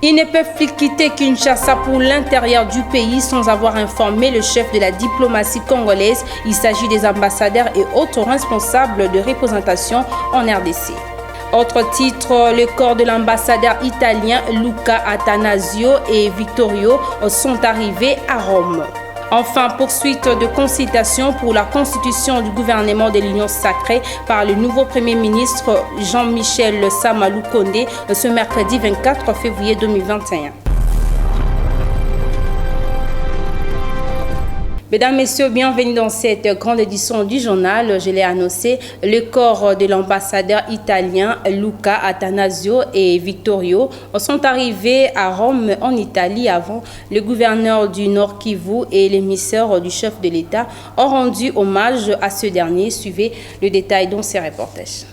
Ils ne peuvent plus quitter Kinshasa pour l'intérieur du pays sans avoir informé le chef de la diplomatie congolaise. Il s'agit des ambassadeurs et autres responsables de représentation en RDC. Autre titre, le corps de l'ambassadeur italien Luca Attanasio et Vittorio sont arrivés à Rome. Enfin, poursuite de consultation pour la constitution du gouvernement de l'Union sacrée par le nouveau Premier ministre Jean-Michel Sama Lukonde ce mercredi 24 février 2021. Mesdames, Messieurs, bienvenue dans cette grande édition du journal. Je l'ai annoncé, le corps de l'ambassadeur italien Luca Attanasio et Vittorio sont arrivés à Rome en Italie avant le gouverneur du Nord Kivu et l'émissaire du chef de l'État ont rendu hommage à ce dernier. Suivez le détail dans ces reportages.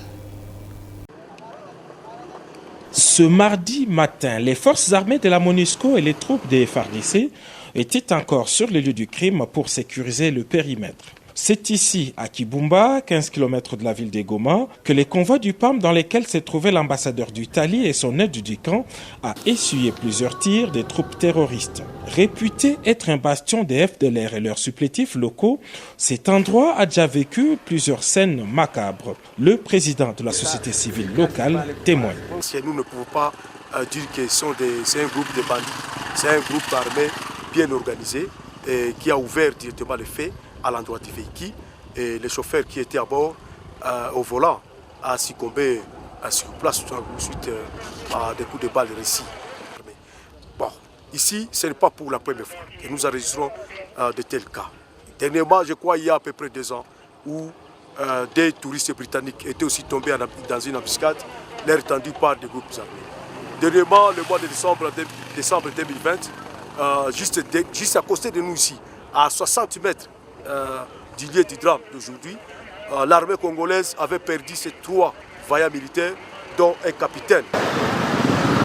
Ce mardi matin, les forces armées de la MONUSCO et les troupes des FARDC étaient encore sur le lieu du crime pour sécuriser le périmètre. C'est ici, à Kibumba, 15 km de la ville de Goma, que les convois du PAM dans lesquels se trouvait l'ambassadeur d'Italie et son aide du camp a essuyé plusieurs tirs des troupes terroristes. Réputé être un bastion des FDLR et leurs supplétifs locaux, cet endroit a déjà vécu plusieurs scènes macabres. Le président de la société civile locale témoigne. Nous ne pouvons pas dire que c'est un groupe de bandits, c'est un groupe armé bien organisé et qui a ouvert directement les faits à l'endroit du véhicule. Et le chauffeur qui était à bord au volant a succombé sur place suite à des coups de balle réussis. Bon, ici, ce n'est pas pour la première fois que nous enregistrons de tels cas. Dernièrement, je crois, il y a à peu près 2 ans, où des touristes britanniques étaient aussi tombés dans une embuscade, l'air tendu par des groupes armés. Dernièrement, le mois de décembre 2020, juste à côté de nous ici, à 60 mètres du lieu du drame d'aujourd'hui, l'armée congolaise avait perdu ses 3 vaillants militaires, dont un capitaine.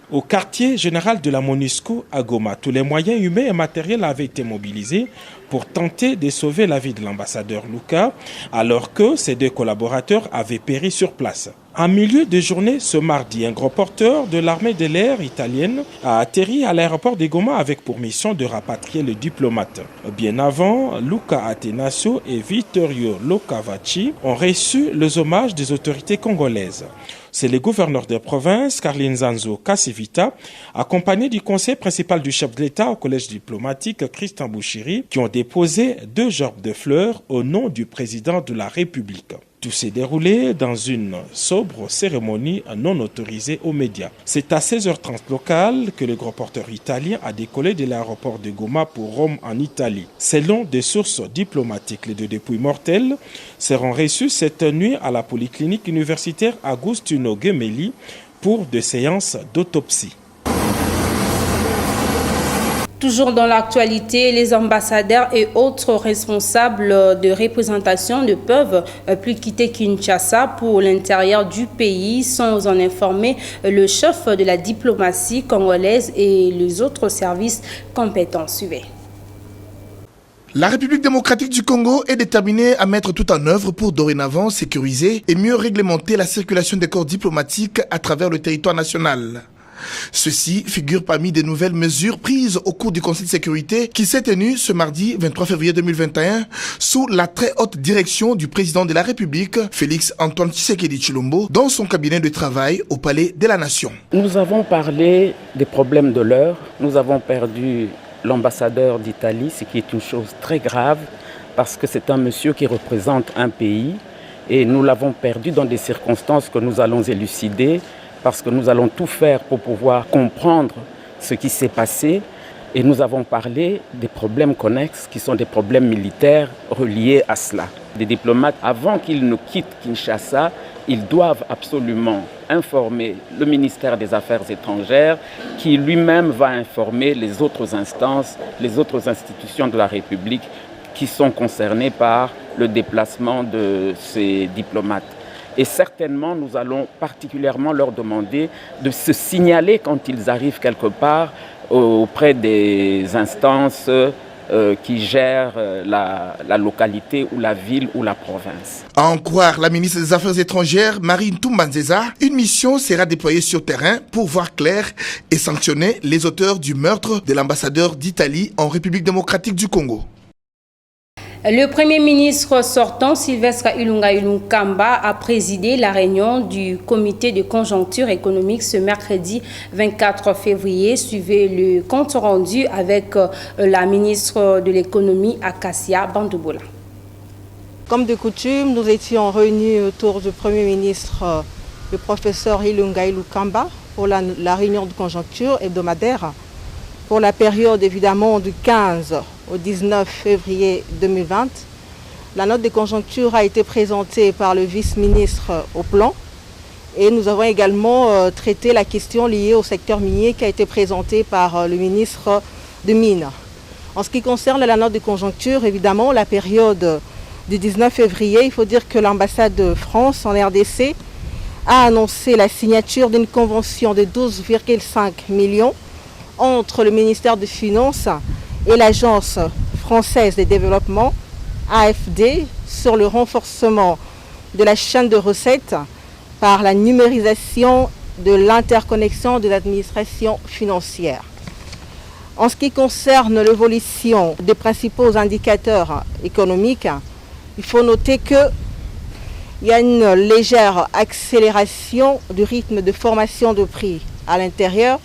Au quartier général de la MONUSCO à Goma, tous les moyens humains et matériels avaient été mobilisés pour tenter de sauver la vie de l'ambassadeur Luca, alors que ses 2 collaborateurs avaient péri sur place. En milieu de journée, ce mardi, un gros porteur de l'armée de l'air italienne a atterri à l'aéroport de Goma avec pour mission de rapatrier le diplomate. Bien avant, Luca Attanasio et Vittorio Locavacci ont reçu les hommages des autorités congolaises. C'est le gouverneur de province, Carlinzanzo Cassivita, accompagné du conseil principal du chef de l'État au collège diplomatique, Christian Bouchiri, qui ont déposé 2 gerbes de fleurs au nom du président de la République. Tout s'est déroulé dans une sobre cérémonie non autorisée aux médias. C'est à 16h30 locale que le gros porteur italien a décollé de l'aéroport de Goma pour Rome en Italie. Selon des sources diplomatiques, les 2 dépouilles mortelles seront reçues cette nuit à la polyclinique universitaire Agostino Gemelli pour des séances d'autopsie. Toujours dans l'actualité, les ambassadeurs et autres responsables de représentation ne peuvent plus quitter Kinshasa pour l'intérieur du pays sans en informer le chef de la diplomatie congolaise et les autres services compétents. Suivez. La République démocratique du Congo est déterminée à mettre tout en œuvre pour dorénavant sécuriser et mieux réglementer la circulation des corps diplomatiques à travers le territoire national. Ceci figure parmi des nouvelles mesures prises au cours du Conseil de sécurité qui s'est tenu ce mardi 23 février 2021 sous la très haute direction du président de la République, Félix Antoine Tshisekedi Tshilombo, dans son cabinet de travail au Palais de la Nation. Nous avons parlé des problèmes de l'heure. Nous avons perdu l'ambassadeur d'Italie, ce qui est une chose très grave parce que c'est un monsieur qui représente un pays et nous l'avons perdu dans des circonstances que nous allons élucider parce que nous allons tout faire pour pouvoir comprendre ce qui s'est passé. Et nous avons parlé des problèmes connexes qui sont des problèmes militaires reliés à cela. Les diplomates, avant qu'ils ne quittent Kinshasa, ils doivent absolument informer le ministère des Affaires étrangères qui lui-même va informer les autres instances, les autres institutions de la République qui sont concernées par le déplacement de ces diplomates. Et certainement, nous allons particulièrement leur demander de se signaler quand ils arrivent quelque part auprès des instances qui gère la localité ou la ville ou la province. À en croire la ministre des Affaires étrangères, Marine Toumbanzeza, une mission sera déployée sur terrain pour voir clair et sanctionner les auteurs du meurtre de l'ambassadeur d'Italie en République démocratique du Congo. Le Premier ministre sortant, Sylvestre Ilunga Ilunkamba, a présidé la réunion du comité de conjoncture économique ce mercredi 24 février. Suivez le compte rendu avec la ministre de l'économie, Akassia Bandouboula. Comme de coutume, nous étions réunis autour du Premier ministre, le professeur Ilunga Ilunkamba, pour la réunion de conjoncture hebdomadaire pour la période évidemment du 15 au 19 février 2020. La note de conjoncture a été présentée par le vice-ministre au plan et nous avons également traité la question liée au secteur minier qui a été présentée par le ministre des Mines. En ce qui concerne la note de conjoncture, évidemment, la période du 19 février, il faut dire que l'ambassade de France en RDC a annoncé la signature d'une convention de 12,5 millions entre le ministère des Finances et l'Agence française de développement, AFD, sur le renforcement de la chaîne de recettes par la numérisation de l'interconnexion des administrations financières. En ce qui concerne l'évolution des principaux indicateurs économiques, il faut noter qu'il y a une légère accélération du rythme de formation de prix à l'intérieur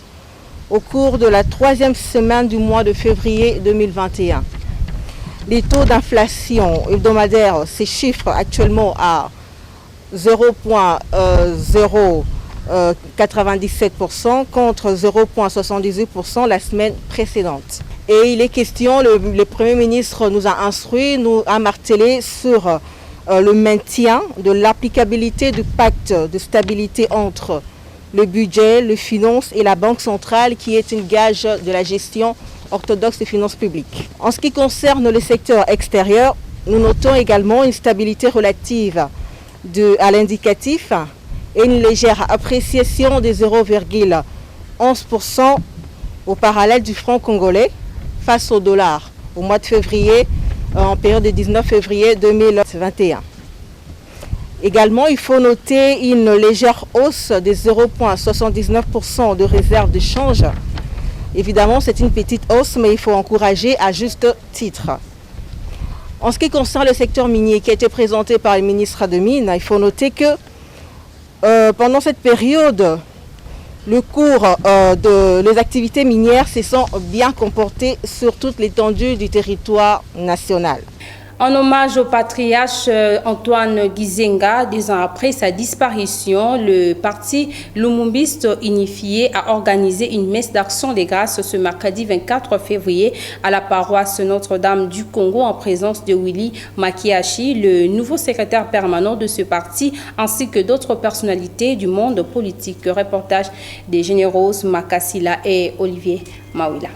au cours de la troisième semaine du mois de février 2021. Les taux d'inflation hebdomadaires s'échiffrent actuellement à 0,097% contre 0,78% la semaine précédente. Et il est question, le Premier ministre nous a instruit, nous a martelé sur le maintien de l'applicabilité du pacte de stabilité entre le budget, les finances et la Banque centrale qui est une gage de la gestion orthodoxe des finances publiques. En ce qui concerne le secteur extérieur, nous notons également une stabilité relative à l'indicatif et une légère appréciation de 0,11% au parallèle du franc congolais face au dollar au mois de février, en période du 19 février 2021. Également, il faut noter une légère hausse de 0,79% de réserve de change. Évidemment, c'est une petite hausse, mais il faut encourager à juste titre. En ce qui concerne le secteur minier qui a été présenté par le ministre des Mines, il faut noter que pendant cette période, le cours des activités minières se sont bien comportés sur toute l'étendue du territoire national. En hommage au patriarche Antoine Gizenga, 2 ans après sa disparition, le parti lumumbiste unifié a organisé une messe d'action des grâces ce mercredi 24 février à la paroisse Notre-Dame du Congo en présence de Willy Makiashi, le nouveau secrétaire permanent de ce parti, ainsi que d'autres personnalités du monde politique. Reportage des généraux Makasila et Olivier Mawila.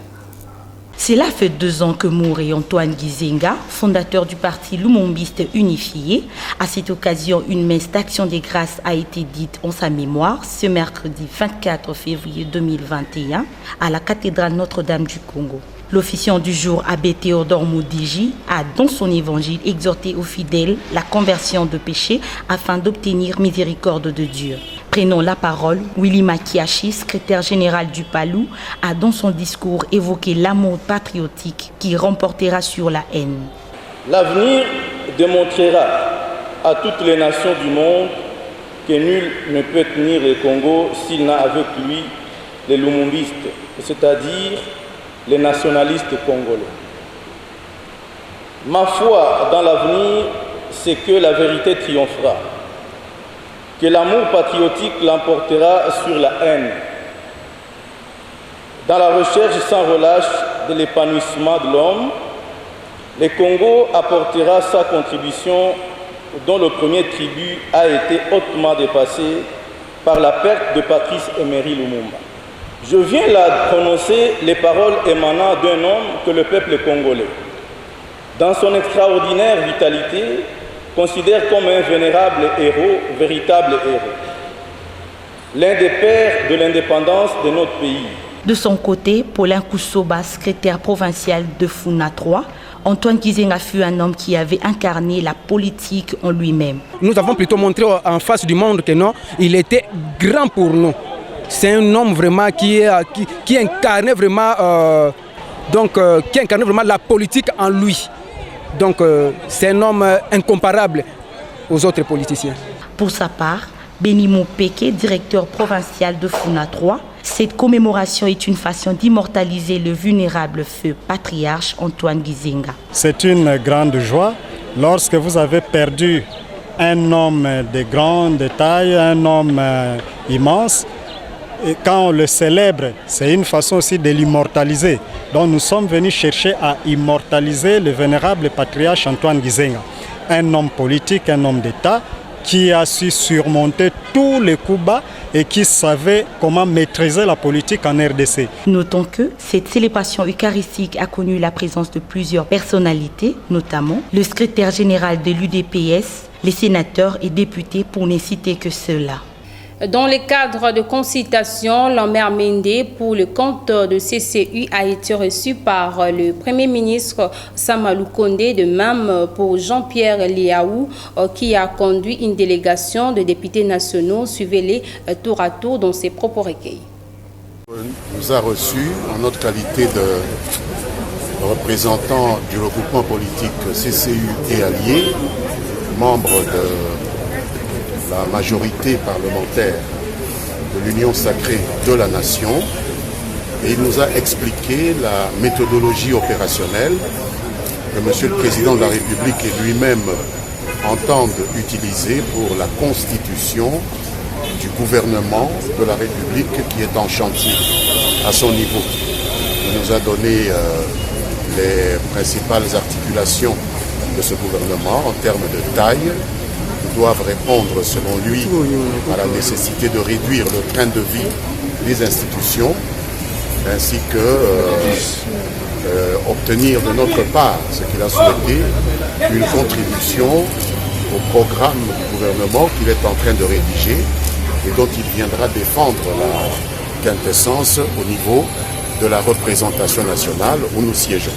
Cela fait 2 ans que mourit Antoine Gizenga, fondateur du parti lumumbiste unifié. À cette occasion, une messe d'action des grâces a été dite en sa mémoire ce mercredi 24 février 2021 à la cathédrale Notre-Dame du Congo. L'officiant du jour, abbé Théodore Moudiji, a dans son évangile exhorté aux fidèles la conversion de péché afin d'obtenir miséricorde de Dieu. Prenant la parole, Willy Makiashi, secrétaire général du PALU, a dans son discours évoqué l'amour patriotique qui remportera sur la haine. L'avenir démontrera à toutes les nations du monde que nul ne peut tenir le Congo s'il n'a avec lui les lumumbistes, c'est-à-dire les nationalistes congolais. Ma foi dans l'avenir, c'est que la vérité triomphera, que l'amour patriotique l'emportera sur la haine. Dans la recherche sans relâche de l'épanouissement de l'homme, le Congo apportera sa contribution dont le premier tribut a été hautement dépassé par la perte de Patrice Emery Lumumba. Je viens là prononcer les paroles émanant d'un homme que le peuple congolais, dans son extraordinaire vitalité, considère comme un vénérable héros, véritable héros. L'un des pères de l'indépendance de notre pays. De son côté, Paulin Koussoba, secrétaire provincial de Funa 3, Antoine Gizenga fut un homme qui avait incarné la politique en lui-même. Nous avons plutôt montré en face du monde que non, il était grand pour nous. C'est un homme vraiment qui incarnait vraiment, qui incarnait vraiment la politique en lui. Donc c'est un homme incomparable aux autres politiciens. Pour sa part, Benimo Peke, directeur provincial de Funa 3, cette commémoration est une façon d'immortaliser le vulnérable feu patriarche Antoine Gizenga. C'est une grande joie lorsque vous avez perdu un homme de grande taille, un homme immense. Et quand on le célèbre, c'est une façon aussi de l'immortaliser. Donc nous sommes venus chercher à immortaliser le vénérable patriarche Antoine Gizenga, un homme politique, un homme d'État, qui a su surmonter tous les coups bas et qui savait comment maîtriser la politique en RDC. Notons que cette célébration eucharistique a connu la présence de plusieurs personnalités, notamment le secrétaire général de l'UDPS, les sénateurs et députés pour ne citer que ceux-là. Dans le cadre de consultation, Lambert Mende pour le compte de CCU a été reçu par le Premier ministre Samalou Kondé, de même pour Jean-Pierre Liaou qui a conduit une délégation de députés nationaux. Suivez-les tour à tour dans ses propres recueils. Nous a reçus en notre qualité de représentant du regroupement politique CCU et alliés, membres de la majorité parlementaire de l'Union sacrée de la nation, et il nous a expliqué la méthodologie opérationnelle que M. le Président de la République et lui-même entendent utiliser pour la constitution du gouvernement de la République qui est en chantier à son niveau. Il nous a donné les principales articulations de ce gouvernement en termes de taille, doivent répondre, selon lui, à la nécessité de réduire le train de vie des institutions, ainsi que obtenir de notre part, ce qu'il a souhaité, une contribution au programme du gouvernement qu'il est en train de rédiger et dont il viendra défendre la quintessence au niveau de la représentation nationale où nous siégeons.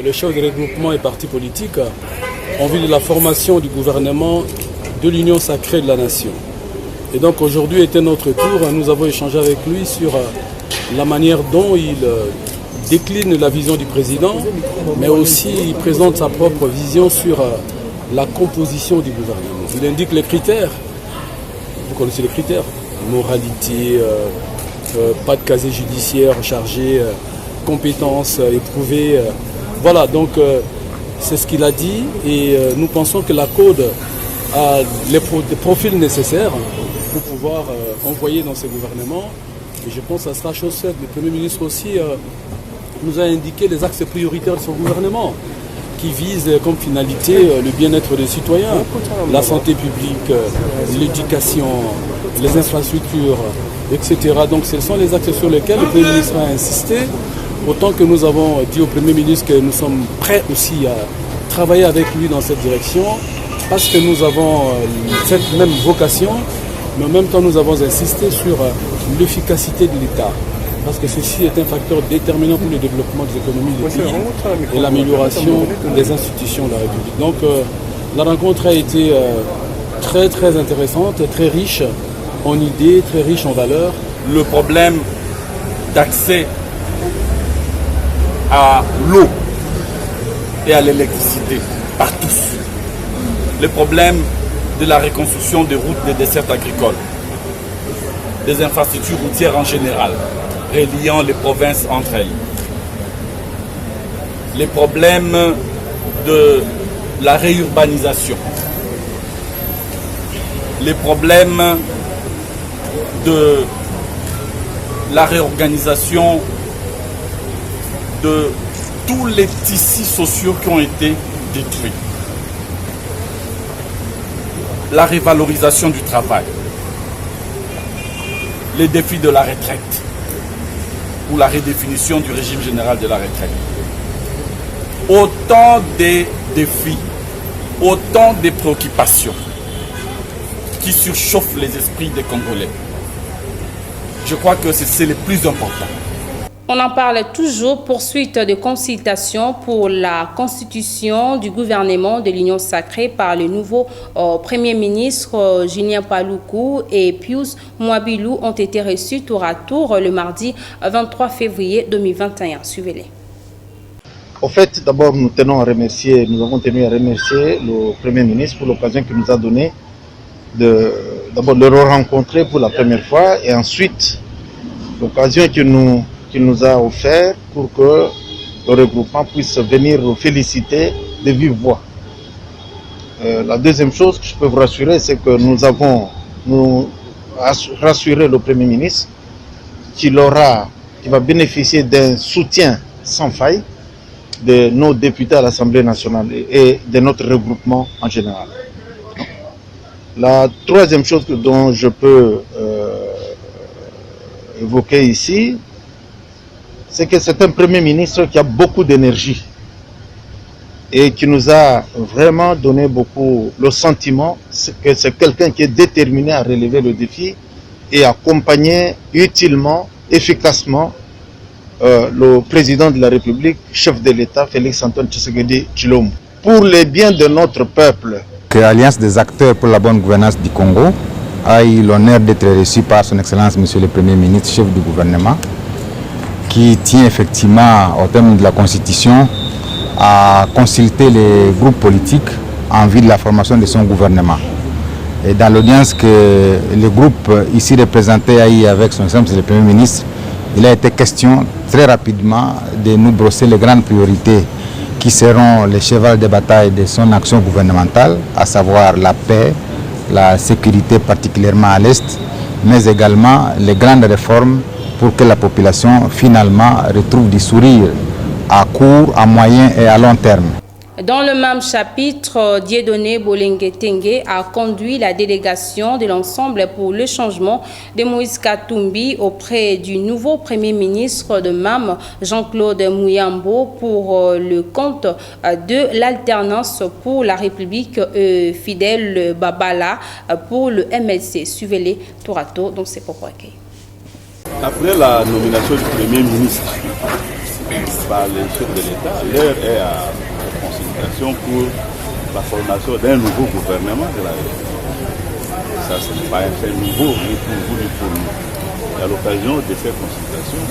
Le chef de regroupement et partis politiques ont vu de la formation du gouvernement de l'Union sacrée de la nation. Et donc aujourd'hui était notre tour, nous avons échangé avec lui sur la manière dont il décline la vision du président, mais aussi il présente sa propre vision sur la composition du gouvernement. Il indique les critères, vous connaissez les critères, moralité, pas de casier judiciaire chargé, compétences éprouvées. Voilà, donc c'est ce qu'il a dit et nous pensons que la Code a les profils nécessaires pour pouvoir envoyer dans ces gouvernements. Et je pense que ça sera chose faite. Le Premier ministre aussi nous a indiqué les axes prioritaires de son gouvernement qui visent comme finalité le bien-être des citoyens, la santé publique, l'éducation, les infrastructures, etc. Donc ce sont les axes sur lesquels le Premier ministre a insisté. Autant que nous avons dit au Premier ministre que nous sommes prêts aussi à travailler avec lui dans cette direction, parce que nous avons cette même vocation, mais en même temps nous avons insisté sur l'efficacité de l'État, parce que ceci est un facteur déterminant pour le développement des économies du pays et l'amélioration des institutions de la République. Donc la rencontre a été très très intéressante, très riche en idées, très riche en valeurs. Le problème d'accès à l'eau et à l'électricité par tous. Le problème de la reconstruction des routes des dessertes agricoles, des infrastructures routières en général, reliant les provinces entre elles. Les problèmes de la réurbanisation. Les problèmes de la réorganisation de tous les tissus sociaux qui ont été détruits. La révalorisation du travail, les défis de la retraite ou la redéfinition du régime général de la retraite. Autant de défis, autant de préoccupations qui surchauffent les esprits des Congolais. Je crois que c'est le plus important. On en parle toujours, poursuite de consultation pour la constitution du gouvernement de l'Union sacrée par le nouveau Premier ministre Julien Paluku et Pius Mwabilou ont été reçus tour à tour le mardi 23 février 2021. Suivez-les. Au fait, d'abord, nous avons tenu à remercier le Premier ministre pour l'occasion qu'il nous a donnée d'abord de le rencontrer pour la première fois et ensuite l'occasion qu'il nous a offert pour que le regroupement puisse venir féliciter de vive voix. La deuxième chose que je peux vous rassurer, c'est que nous avons rassuré le Premier ministre qu'il va bénéficier d'un soutien sans faille de nos députés à l'Assemblée nationale et de notre regroupement en général. La troisième chose dont je peux évoquer ici, c'est que c'est un Premier ministre qui a beaucoup d'énergie et qui nous a vraiment donné beaucoup le sentiment que c'est quelqu'un qui est déterminé à relever le défi et accompagner utilement, efficacement le président de la République, chef de l'État, Félix-Antoine Tshisekedi Tshilombo. Pour le bien de notre peuple. Que l'Alliance des acteurs pour la bonne gouvernance du Congo a eu l'honneur d'être reçue par son Excellence Monsieur le Premier ministre, chef du gouvernement, qui tient effectivement, au terme de la Constitution, à consulter les groupes politiques en vue de la formation de son gouvernement. Et dans l'audience que le groupe ici représenté a eu avec son Excellence Monsieur le Premier ministre, il a été question très rapidement de nous brosser les grandes priorités qui seront les chevals de bataille de son action gouvernementale, à savoir la paix, la sécurité particulièrement à l'Est, mais également les grandes réformes pour que la population finalement retrouve du sourire à court, à moyen et à long terme. Dans le même chapitre, Dieudonné Bolengue-Tengue a conduit la délégation de l'ensemble pour le changement de Moïse Katumbi auprès du nouveau Premier ministre de MAM, Jean-Claude Mouyambo, pour le compte de l'alternance pour la République Fidèle Babala pour le MLC. Suivez-les tour à tour, donc c'est pour recueillir. Après la nomination du Premier ministre par le chef de l'État, l'heure est à consultation pour la formation d'un nouveau gouvernement de la République. Ça, ce n'est pas un fait nouveau, ni pour vous, ni pour nous. Et à l'occasion de ces consultations,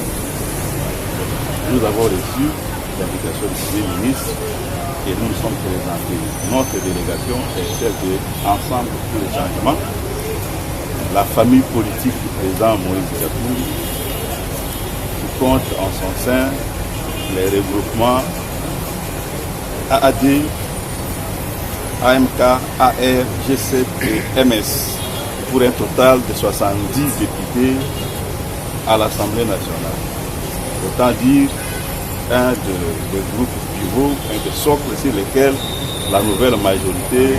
nous avons reçu l'invitation du Premier ministre et nous nous sommes présentés. Notre délégation est celle de Ensemble pour le changement, la famille politique du président Moïse Katumbi, qui compte en son sein les regroupements AAD, AMK, AR, G7 et MS, pour un total de 70 députés à l'Assemblée nationale. Autant dire un des groupes pivots, un des socles sur lesquels la nouvelle majorité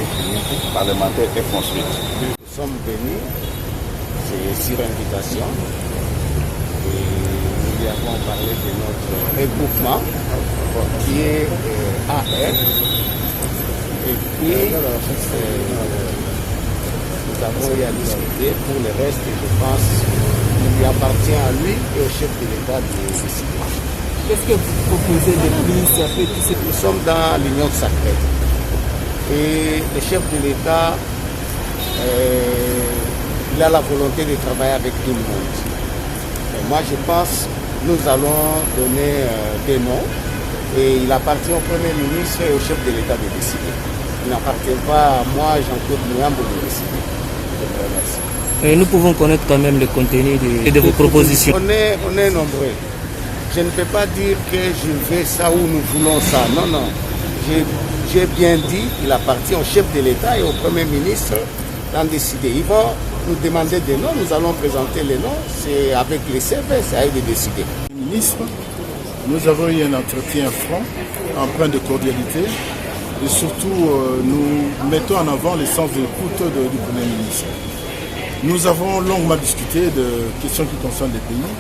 parlementaire est construite. Nous sommes venus, c'est sur invitation, et nous lui avons parlé de notre regroupement qui est AR. Et puis, nous avons eu à discuter. Pour le reste, je pense qu'il lui appartient à lui et au chef de l'État de décider. Qu'est-ce que vous proposez de plus après tout ce que nous sommes dans l'Union sacrée? Et le chef de l'État, il a la volonté de travailler avec tout le monde. Et moi, je pense que nous allons donner des noms. Et il appartient au Premier ministre et au chef de l'État de décider. Il n'appartient pas à moi, Jean-Claude Mouyambo, de décider. Et nous pouvons connaître quand même le contenu de vos propositions. On est nombreux. Je ne peux pas dire que je veux ça ou nous voulons ça. Non, non. J'ai bien dit qu'il appartient au chef de l'État et au Premier ministre d'en décider. Ils vont nous demander des noms, nous allons présenter les noms. C'est avec les CV, c'est à eux de décider. Ministre, nous avons eu un entretien franc, empreint de cordialité et surtout nous mettons en avant les sens de l'écoute du Premier ministre. Nous avons longuement discuté de questions qui concernent les pays,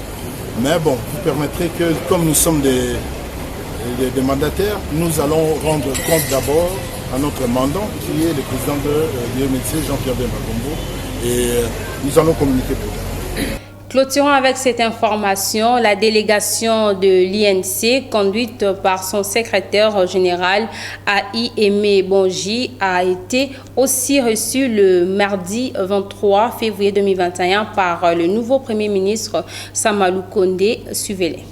mais bon, vous permettrez que comme nous sommes des mandataires, nous allons rendre compte d'abord à notre mandant qui est le président de l'UMLC, Jean-Pierre Bemba Gombo, et nous allons communiquer plus tard. Clôturons avec cette information, la délégation de l'INC, conduite par son secrétaire général Aïe Aimé Bonji, a été aussi reçue le mardi 23 février 2021 par le nouveau Premier ministre Samalou Kondé. Suivez-les.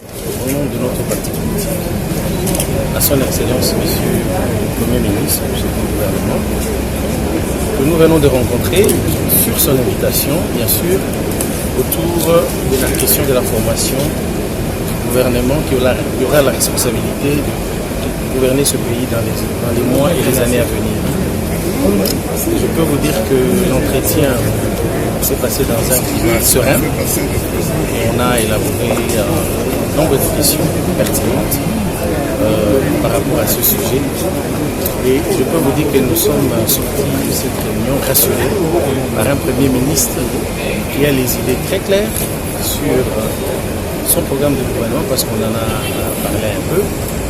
Au nom de notre parti politique, à son Excellence, Monsieur le Premier ministre, Monsieur le gouvernement, que nous venons de rencontrer sur son invitation, bien sûr, autour de la question de la formation du gouvernement qui aura la responsabilité de gouverner ce pays dans les mois et les années à venir. Je peux vous dire que l'entretien s'est passé dans un climat serein et on a élaboré un nombre de questions pertinentes par rapport à ce sujet. Et je peux vous dire que nous sommes sortis de cette réunion rassurés par un Premier ministre qui a les idées très claires sur son programme de gouvernement, parce qu'on en a parlé un peu,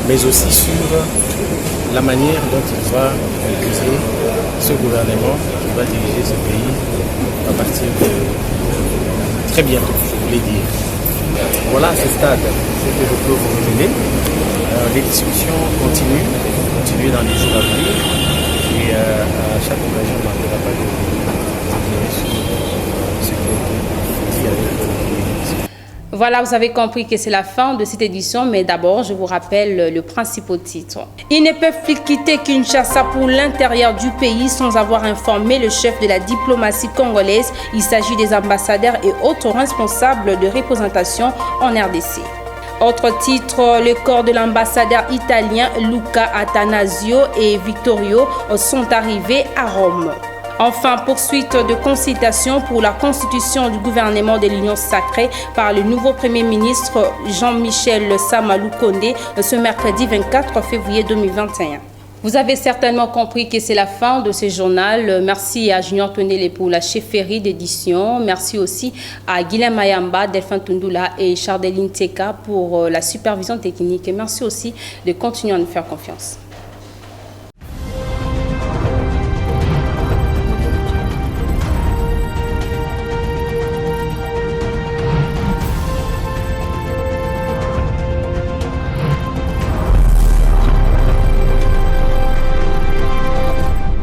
mais aussi sur la manière dont il va utiliser ce gouvernement qui va diriger ce pays à partir de très bientôt, je voulais dire. Voilà à ce stade ce que je peux vous révéler. Les discussions continuent dans les jours à venir et à chaque occasion, on n'aura pas de ce qui a été dit avec le. Voilà, vous avez compris que c'est la fin de cette édition, mais d'abord, je vous rappelle le principal titre. Ils ne peuvent plus quitter Kinshasa pour l'intérieur du pays sans avoir informé le chef de la diplomatie congolaise. Il s'agit des ambassadeurs et autres responsables de représentation en RDC. Autre titre, le corps de l'ambassadeur italien Luca Attanasio et Vittorio sont arrivés à Rome. Enfin, poursuite de consultation pour la constitution du gouvernement de l'Union sacrée par le nouveau Premier ministre Jean-Michel Samalou Kondé ce mercredi 24 février 2021. Vous avez certainement compris que c'est la fin de ce journal. Merci à Junior Tonele pour la chefferie d'édition. Merci aussi à Guilhem Mayamba, Delphin Tundula et Chardeline Teka pour la supervision technique. Et merci aussi de continuer à nous faire confiance.